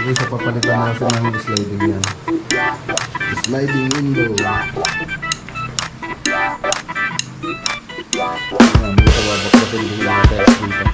Isa papalitan natin ng sliding yan. Sliding window. Yan, dito babakbatin din yung test dito.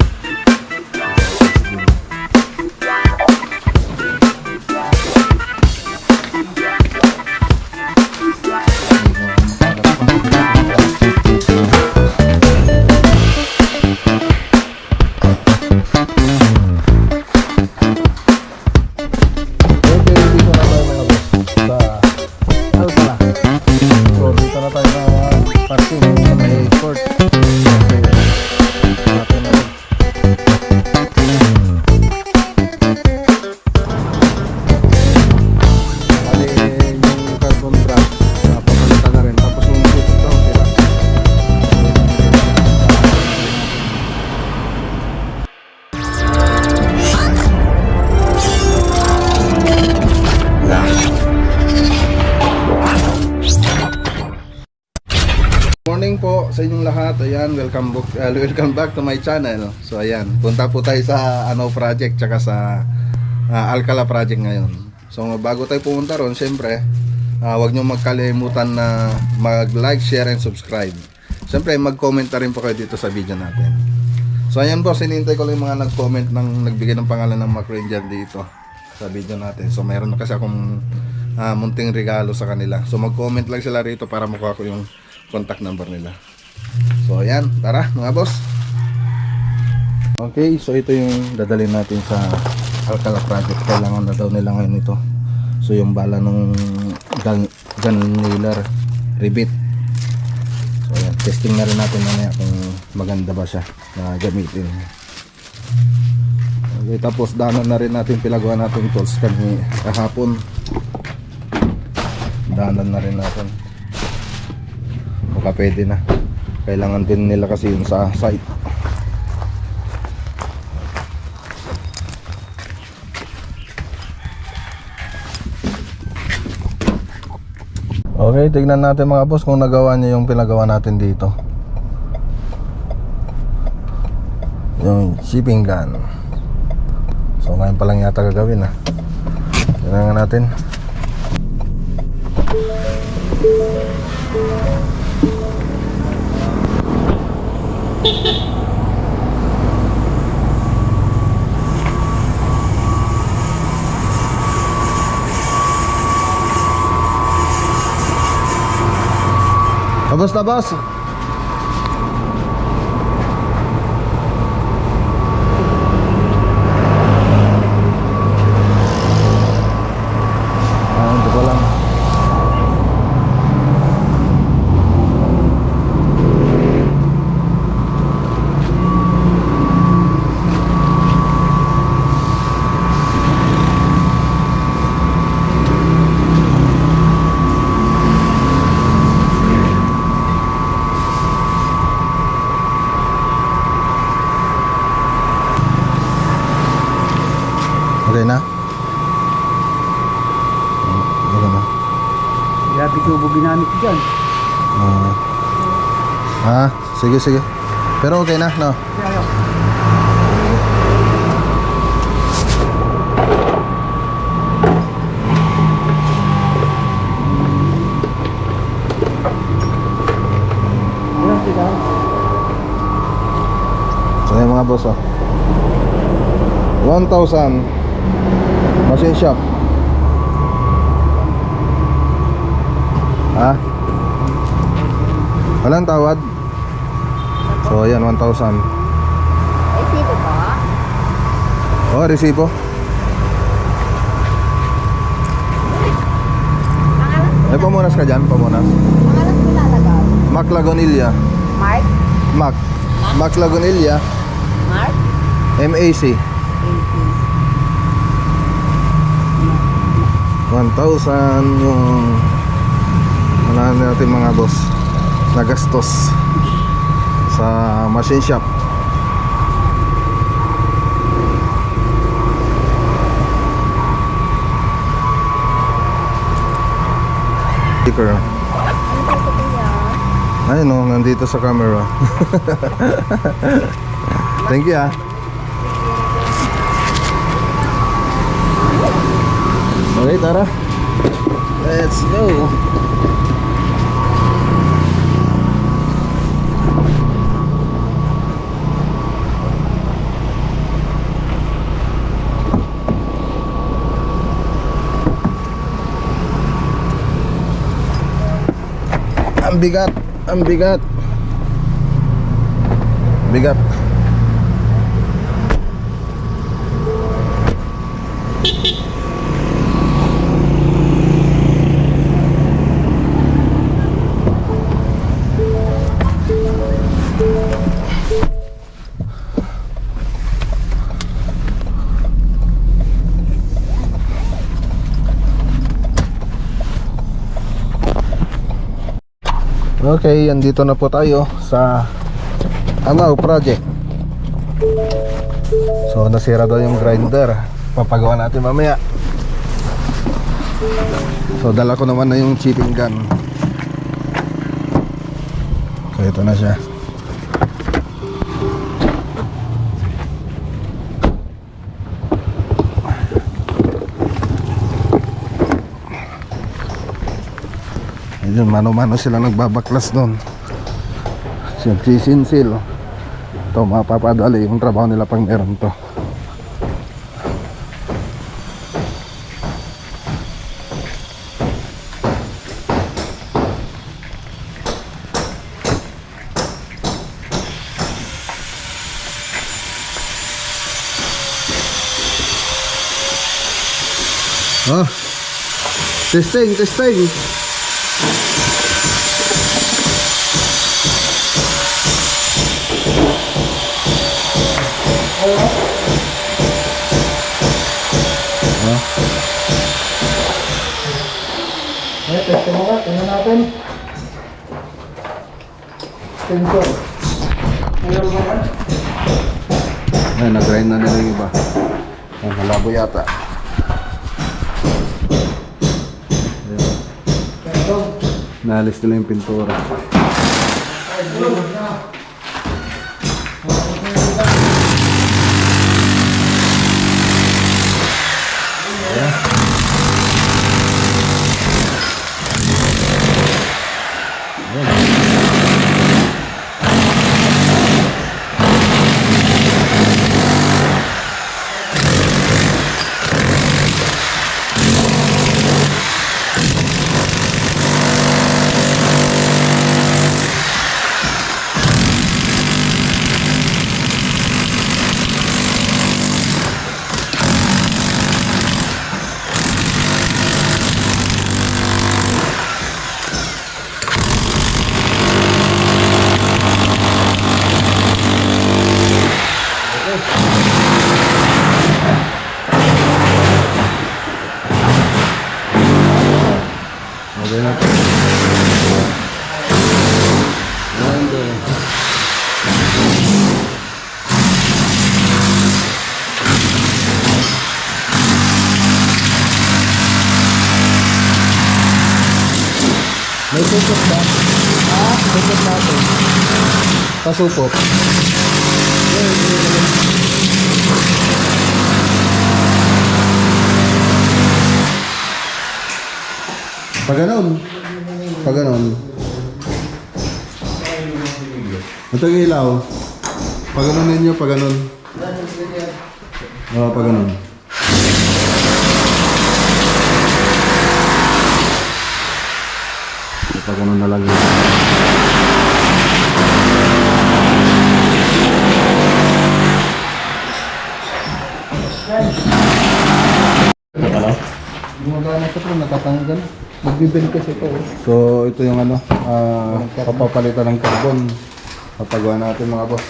Morning po sa inyong lahat. Ayan, welcome back to my channel. So ayan, punta po tayo sa project tsaka sa Alcala project ngayon. So bago tayo pumunta ron, syempre huwag nyo magkalimutan na mag-like, share and subscribe. Syempre mag-comment na rin po kayo dito sa video natin. So ayan po, sinintay ko lang yung mga nag-comment nagbigay ng pangalan ng MacRanger dito sa video natin. So mayroon na kasi akong munting regalo sa kanila. So mag-comment lang sila rito para makuha ko yung contact number nila. So ayan, tara mga boss. Okay, so ito yung dadalhin natin sa Alcala project. Kailangan na daw nila ngayon ito. So yung bala ng gun nailer rivet. So ayan, testing na rin natin mamaya kung maganda ba siya na gamitin. Okay, tapos daanan na rin natin pinagawa natin tools kahapon. Daanan na rin natin. Baka pwede na. Kailangan din nila kasi yun sa site. Okay, tignan natin mga boss kung nagawa niya yung pinagawa natin dito. Yung shipping gun. So ngayon pa lang yata gagawin ha. Tignan natin. Kamusta boss? Ito pa lang. Okay na? Okay na. Grabe tubo ginamit ko dyan. Sige, sige. Pero okay na, no? Kaya ayaw. Ayan, sila. So yung mga boss, 1,000 machine shop. Walang tawad. So ayan, 1,000. Resibo po? Oh, resibo. Pangalan, May pamunas ka dyan, pamunas. pangalan ko lalagay. Mac Lagonilla. Mark? Mac Lagonilla. Mark? MAC. 1,000 yung ano natin mga boss nagastos sa machine shop. Sticker. Ano po ito kuya? Ayun o, nandito sa camera. Thank you Okay, tara. Let's go. Ang bigat, ang bigat. Bigat. Okay, andito na po tayo sa Anao project. So nasira daw yung grinder. Papagawa natin mamaya. So dala ko naman na yung chipping gun. So ito na siya. Ayun, mano-mano sila nagbabaklas doon. Nagsisinsil. Ito, mapapadali yung trabaho nila pang meron to. Oh, testing, testing. Testing mo ka, tingnan natin. Sensor. Ayaw mo ka? Ay, nag-grind na nila yung iba. Ay, malabo yata. Sensor. Naalis nila yung pintura. natin. Pasupot. Pag ganon. Ito yung ilaw. Pag ganon ninyo, pag ganon. Oo, pag ganon. Pag ganon na lang yun. Gumagana ito pero natatanggal. Magbibel kasi ito. So ito yung ano, papapalitan ng carbon. Papagawa natin mga boss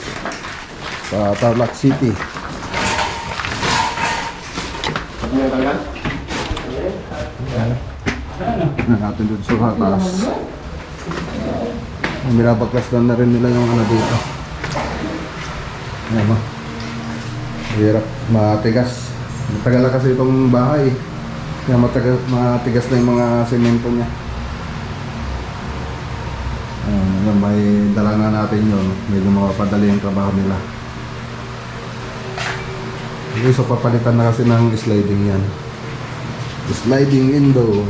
sa Tarlac City. Na natin dito sa taas. Binabaklas na rin nila yung ano dito. Ayan ba? Hirap, matigas. Matagal na kasi itong bahay. Kaya matigas na yung mga semento niya. Ayan, may dala na natin yun. Medyo mapapadali yung trabaho nila. Okay, so papalitan na kasi ng sliding yan. Sliding window.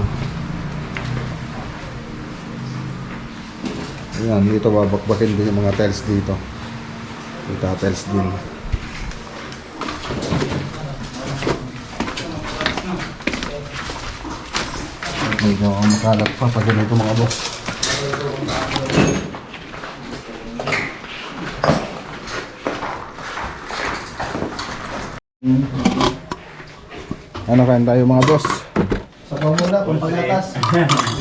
Ayan, dito babakbakin din yung mga tiles dito. Dito tiles din. Medyo makalat pa pag ganito mga boss. Ano kain tayo mga boss? Sa pamula, pampagatas.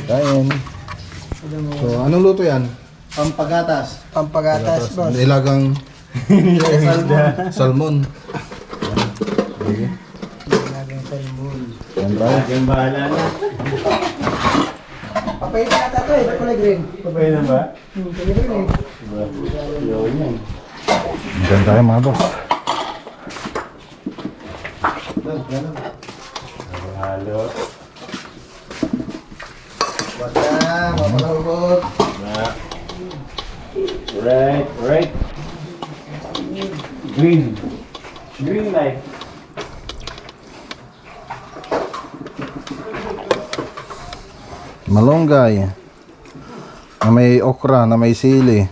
Kain. So anong luto yan? Pampagatas. Pampagatas, boss. Nilagang Salmon. salmon. Sige. Laging salmon. Yan tayo. Yung bahala na. Papay na ata ito eh. Kulay green. Sabay na ba? Kulay green eh. Yun yan. Yan tayo mga boss. Halo. Bata, mapalabot. Right. Green. Green light. Malunggay. Na may okra, na may sili,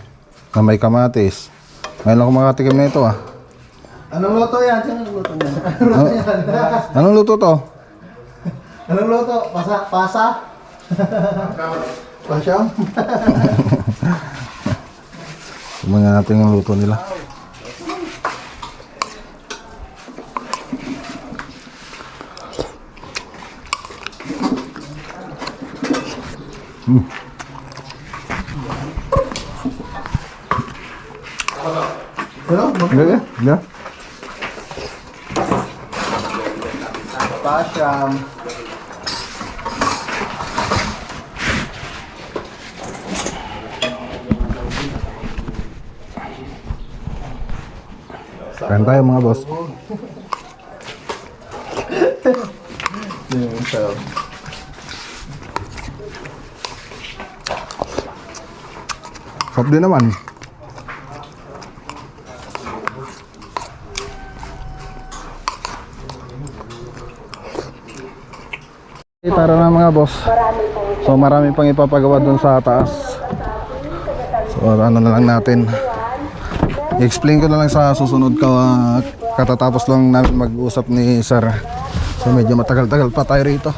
na may kamatis. Ngayon ako makatikim na ito ah. Anong luto yan? Anong luto yan? Anong luto to? Anong luto? Pasa? Pasyam? Tingnan natin yung luto nila. Ano? Hindi. Pasyam. Kain tayo mga boss. Sarap din naman. Tara na mga boss. So marami pang ipapagawa dun sa taas. So ano na lang natin. I-explain ko na lang sa susunod katatapos lang namin mag-usap ni Sir. So medyo matagal-tagal pa tayo rito.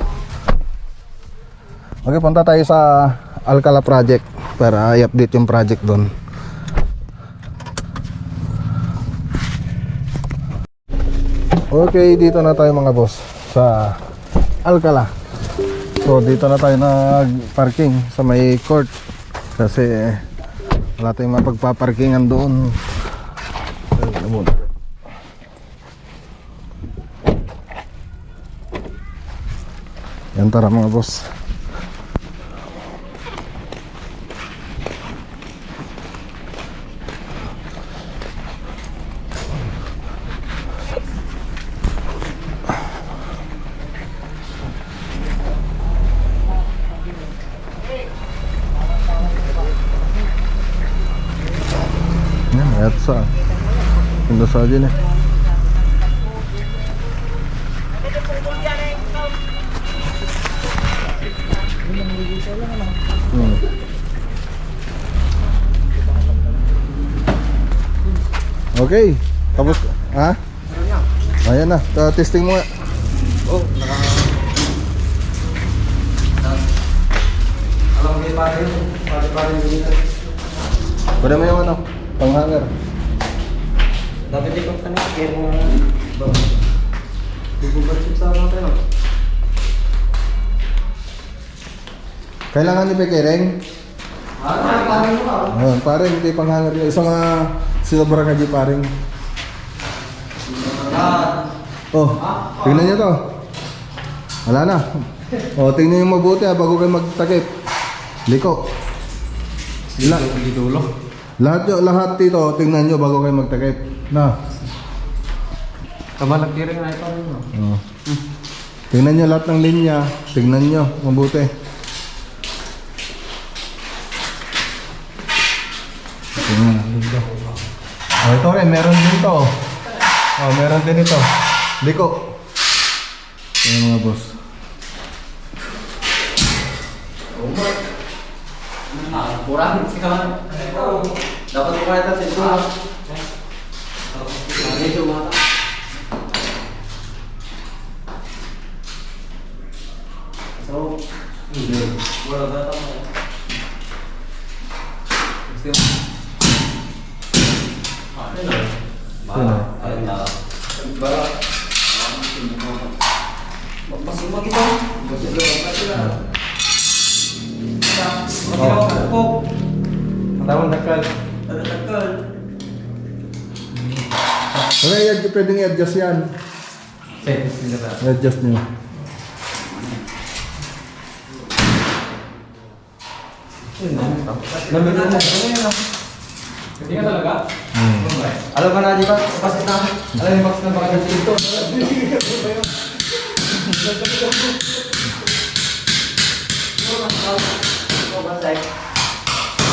Okay, punta tayo sa Alcala project para i-update yung project doon. Okay, dito na tayo mga boss sa Alcala. So dito na tayo nag-parking sa may court kasi wala tayong mapagpaparkingan doon. Yan, tara mga boss. Etsa. Tinggal saja nih. Okay. Tapos, ha? Ayan na, testing mo nga. Oh, alam mo pare dito. Pwede mo yung ano, panghanger. Dapat ikot ka na, kaya mo bubugat sa natin. Kailangan ni Pekereng? Ayun, pareng, hindi panghanger yun. Isang sinobra ka di pareng. Oh, tingnan nyo to. Wala na. Oh, tingnan nyo mabuti bago kayo magtakip. Liko. Lahat dito, tingnan nyo bago kayo magtakip. Na. Kamalaki rin na ito. Oh. Tingnan nyo lahat ng linya. Tingnan nyo mabuti. Tingnan dito. Oh, ito rin, meron din to. Oh, meron din ito. Liko. Ayan mga boss. Kurang sih kawan. Dapat kaya tadi itu. Ini cuma. So, boleh datang. Masih mau kita. Tawon dakal. Okay, pwedeng i-adjust yan. I-adjust nyo. Hindi ka talaga? Alam ka na, di ba? Kapasok na. Alam yung box ng baka dito.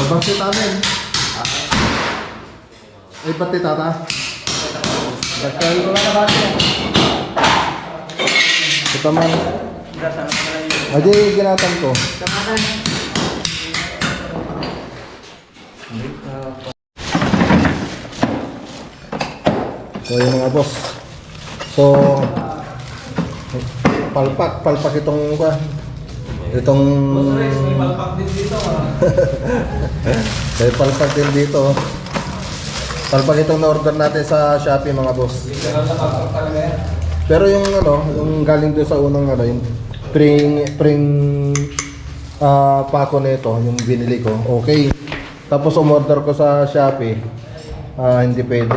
Bakit namin? Ay, pati tata? Dakal ko lang na ba? Ito man. Aji, ginatan ko. So, yun mga boss. So, palpak itong itong Palpak din dito. may palpak din dito. Palpak itong na-order natin sa Shopee mga boss. Pero yung yung galing doon sa unang yung spring pako nito, yung binili ko. Okay. Tapos umorder ko sa Shopee. Hindi pwede.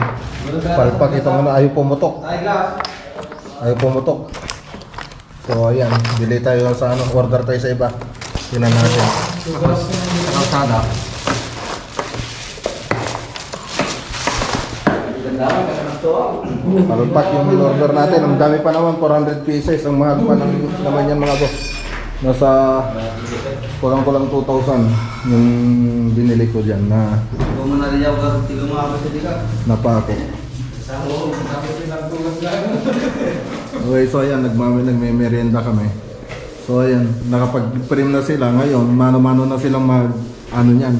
Palpak itong ayaw pumutok. Ayaw pumutok. So ayan, bili tayo sa order tayo sa iba. Tingnan natin. Kalsada. Palpak yung order natin. Ang dami pa naman, 400 pieces. Ang mahal pa naman yan mga boss. Nasa kulang-kulang 2,000 yung binili ko dyan na napako. Okay, so ayan, nagme-merienda kami. So ayan, nakapag-print na sila ngayon. Mano-mano na silang niyan.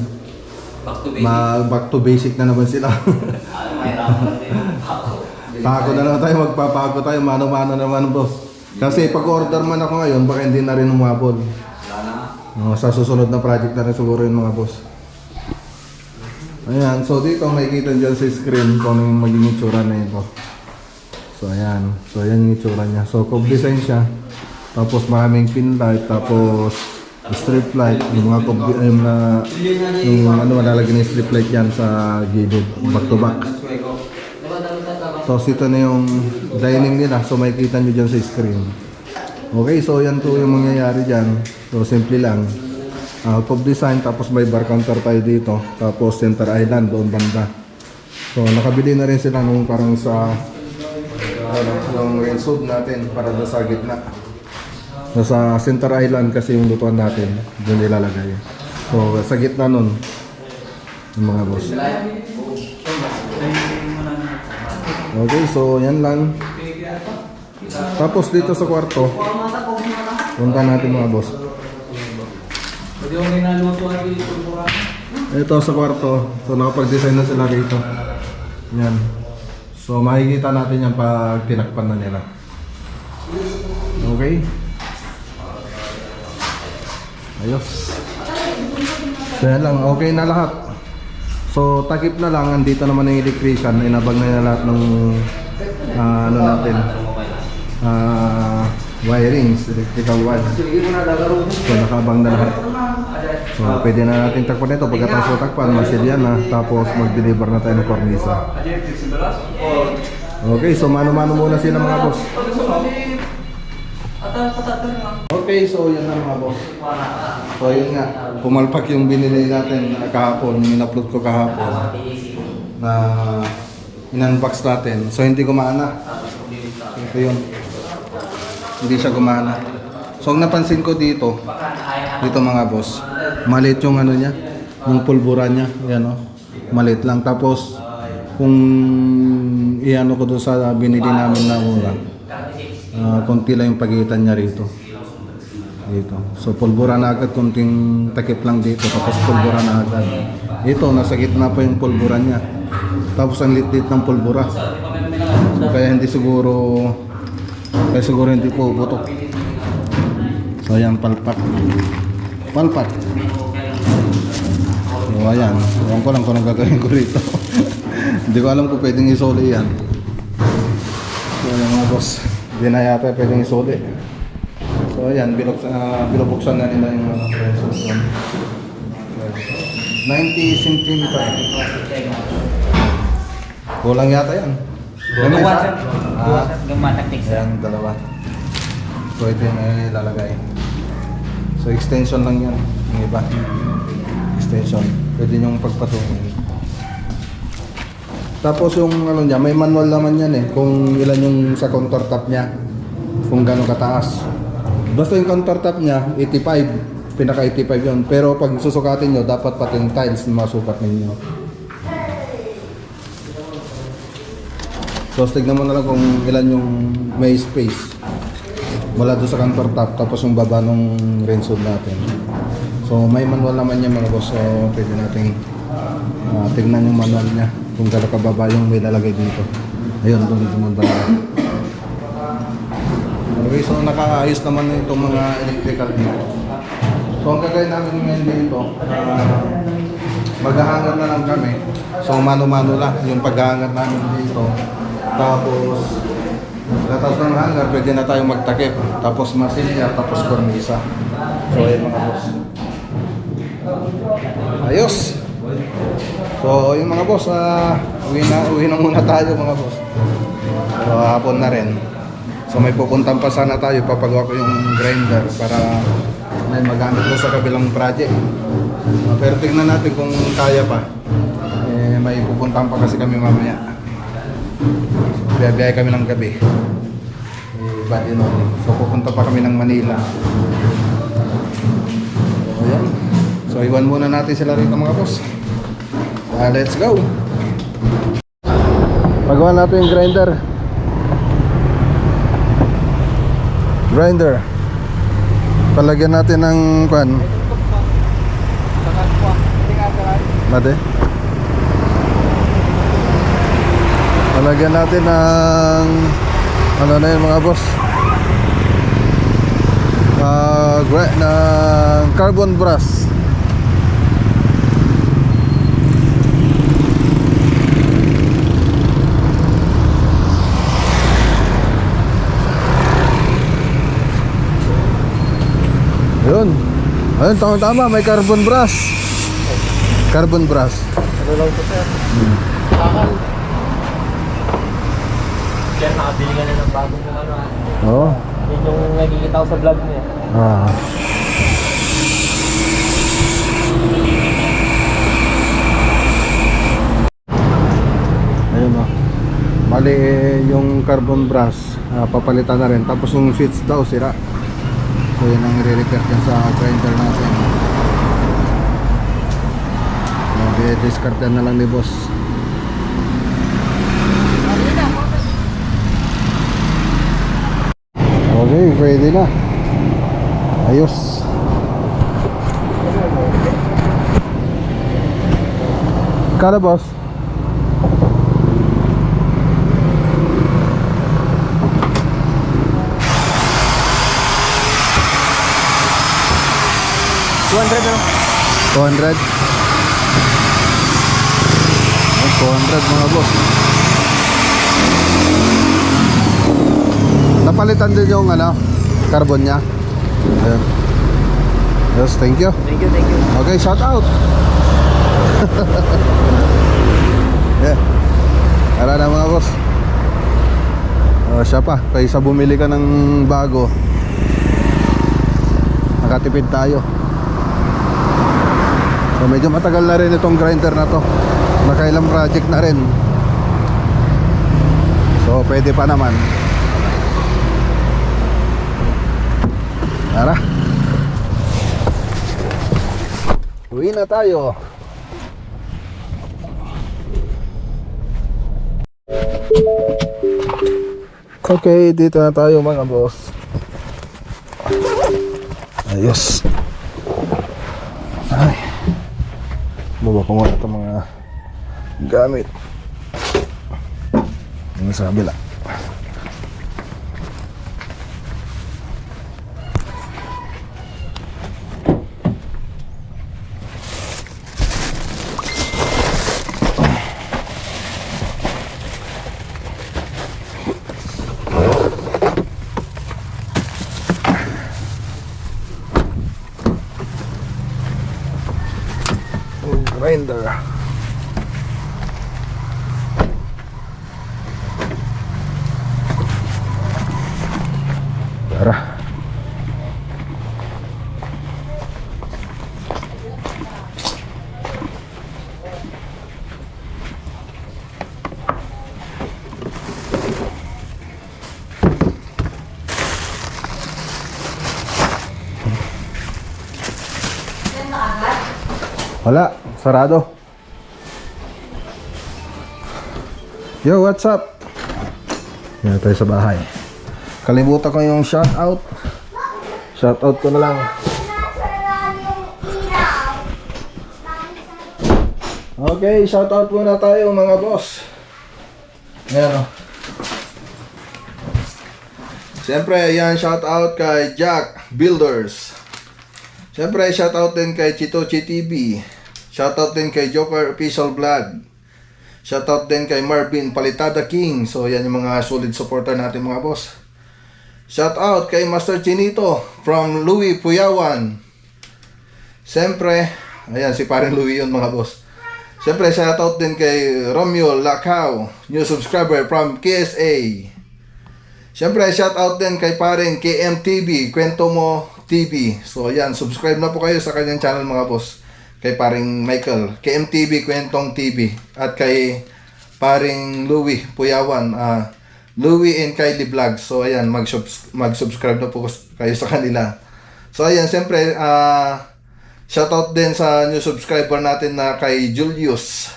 Back to basic na naman sila. Pako na naman tayo, magpapako tayo. Mano-mano naman boss. Kasi pag-order man ako ngayon, baka hindi na rin umabot. Sa susunod na project na rin siguro yun mga boss. Ayan, so dito makikita dyan sa screen kung ano yung maging itsura na ito. So ayan, yung itsura niya. So cove design siya. Tapos maraming pin light, tapos strip light, yung mga malalagay na strip light yan sa gilid, back to back. Tapos ito na yung dining nila, so makikita nyo dyan sa screen. Okay, so yan po yung mangyayari dyan. So simple lang. Cove design, tapos may bar counter tayo dito. Tapos center island doon banda. So nakabili na rin sila nung parang sa yung rinsood natin para doon sa gitna. Sa center island kasi yung lutuan natin doon nilalagay. So sa gitna nun yung mga boss. Okay, so yan lang. Tapos dito sa kwarto, punta natin mga boss. Ito sa kwarto, so nakapag-design na sila dito. Yan. So makikita natin yan pag tinakpan na nila. Okay. Ayos. So yan lang, okay na lahat. So takip na lang, andito naman yung electrician, inabang na lahat ng ano natin, wirings, electrical wires. So nakabang na lahat. So pwede na natin takpan ito. Pagkatapos na takpan, masilyan na, tapos mag-deliver na tayo ng kornisa. Okay, so mano-mano muna sila mga boss. Okay, so yun na mga boss. So yun nga, pumalpak yung binili natin kahapon, yung in-upload ko kahapon na in-unbox natin. So hindi gumana. Ito yun. Hindi siya gumana. So ang napansin ko dito mga boss, maliit yung ano niya, yung pulbura niya, yan o, maliit lang. Tapos kung iano ko doon sa binili namin na mura, konti lang yung pagitan niya rito. Dito. So pulbura na agad, konting takip lang dito, tapos pulbura na agad. Ito, nasa gitna pa yung pulbura niya. Tapos ang lit-lit ng pulbura. So kaya siguro hindi po butok. So ayan, palpat. Palpat. So ayan, ewan ko lang kung anong gagawin ko rito. Hindi ko alam kung pwedeng isoli yan. So ayan mga boss, hindi na yata pwedeng isoli. So ayan, binubuksan na nila yung pesos. 90 cm. Kulang yata yan. Ayan, dalawa. So ito yung ilalagay. So extension lang yan. Yung iba. Extension. Pwede nyong pagpatungin. Tapos yung ano niya, may manual naman yan eh. Kung ilan yung sa countertop niya. Kung gano'ng kataas. Basta yung countertop niya, 85. Pinaka 85 yun. Pero pag susukatin nyo, dapat pati yung tiles na masukat ninyo. So tignan mo na lang kung ilan yung may space mula doon sa countertop, tapos yung baba ng rinse hood natin. So may manual naman niya mga boss. So pwede natin tignan yung manual niya kung gano'n kababa yung may lalagay dito. Ayun, doon mo ba. Okay, so nakaayos naman na itong mga electrical niya. So ang gagawin namin ngayon dito, maghahangar na lang kami. So mano-mano lang yung paghahangar namin dito. Tapos ng hangar, pwede na tayong magtakip. Tapos masilya, tapos kornisa. So ayun mga boss. Ayos! So yung mga boss, uwi na muna tayo mga boss. So hapon na rin. So may pupuntan pa sana tayo, papagawa ko yung grinder para may magamit doon sa kabilang project. Pero tingnan natin kung kaya pa. May pupuntan pa kasi kami mamaya. Biyahe kami ng gabi. So pupunta pa kami ng Manila. So ayan. So iwan muna natin sila rito mga boss. Let's go. Pagawa natin yung grinder. Palagyan natin ng kwan. Mate. Palagyan natin ng ano na yun mga boss, ng carbon brass. Yun. Ayun, tama, may carbon brass. Carbon brass. Ano lang ito sir? Diyan, nakabili ka na ng bagong ano. Oo. Yun yung nakikita ko sa vlog niya. Ayun o. Bali yung carbon brass, papalitan na rin. Tapos yung switch daw sira. So yun ang i-repair dyan sa grinder natin. Ayan. I-discard na lang ni boss. Okay, pwede na. Ayos. Kala boss? $200 mga boss. Napalitan din yung carbon nya. Ayan. Yes, thank you. Thank you, thank you. Okay, shout out. Yeah. Tara na mga boss. Siya pa, kaysa bumili ka ng bago, nakatipid tayo. So medyo matagal na rin itong grinder na to. Nakailang project na rin. So pwede pa naman. Tara. Uwi na tayo. Okay, dito na tayo mga boss. Ayos. Ay. Baba ko muna itong mga gamit. Yung sa kabila. Grinder. Tara. Wala, sarado. Yo, what's up? Yan tayo sa bahay. Kalimutan ko yung shout out. Shout out ko na lang. Okay, shout out muna tayo mga boss. Ayan o. Siyempre, yan shout out kay Jack Builders. Siyempre, shout out din kay Chitochi TV. Shout out din kay Joker Official Vlog. Shout out din kay Marvin Palitada King. So yan yung mga solid supporter natin mga boss. Shout out kay Master Chinito from Louis Puyawan. Siyempre, ayan si paring Louis yun mga boss. Siyempre, shout out din kay Romeo Lacao, new subscriber from KSA. Siyempre, shout out din kay paring KMTV, Kwento Mo TV. So ayan, subscribe na po kayo sa kanyang channel mga boss. Kay paring Michael, KMTV Kwentong TV. At kay paring Louie Puyawan, Louie and Kylie Vlog. So ayan, mag-subscribe na po kayo sa kanila. So ayan, siyempre shoutout din sa new subscriber natin na kay Julius.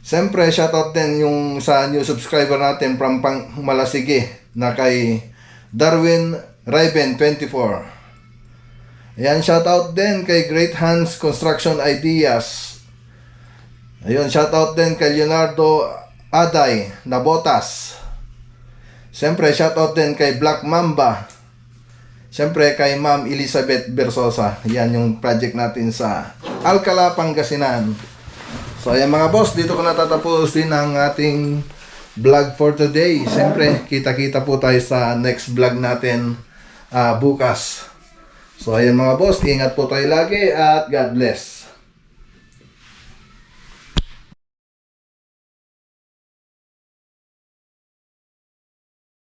Siyempre shoutout din yung sa new subscriber natin from Malasige na kay Darwin Raven 24. Ayan, shoutout din kay Great Hands Construction Ideas. Ayun, shoutout din kay Leonardo Aday Nabotas. Siyempre, shoutout din kay Black Mamba. Siyempre, kay Ma'am Elizabeth Bersosa. Yan yung project natin sa Alcala, Pangasinan. So, ayan mga boss, dito ko natatapusin ang ating vlog for today. Siyempre, kita-kita po tayo sa next vlog natin bukas. So ayan mga boss, ingat po tayo lagi at God bless.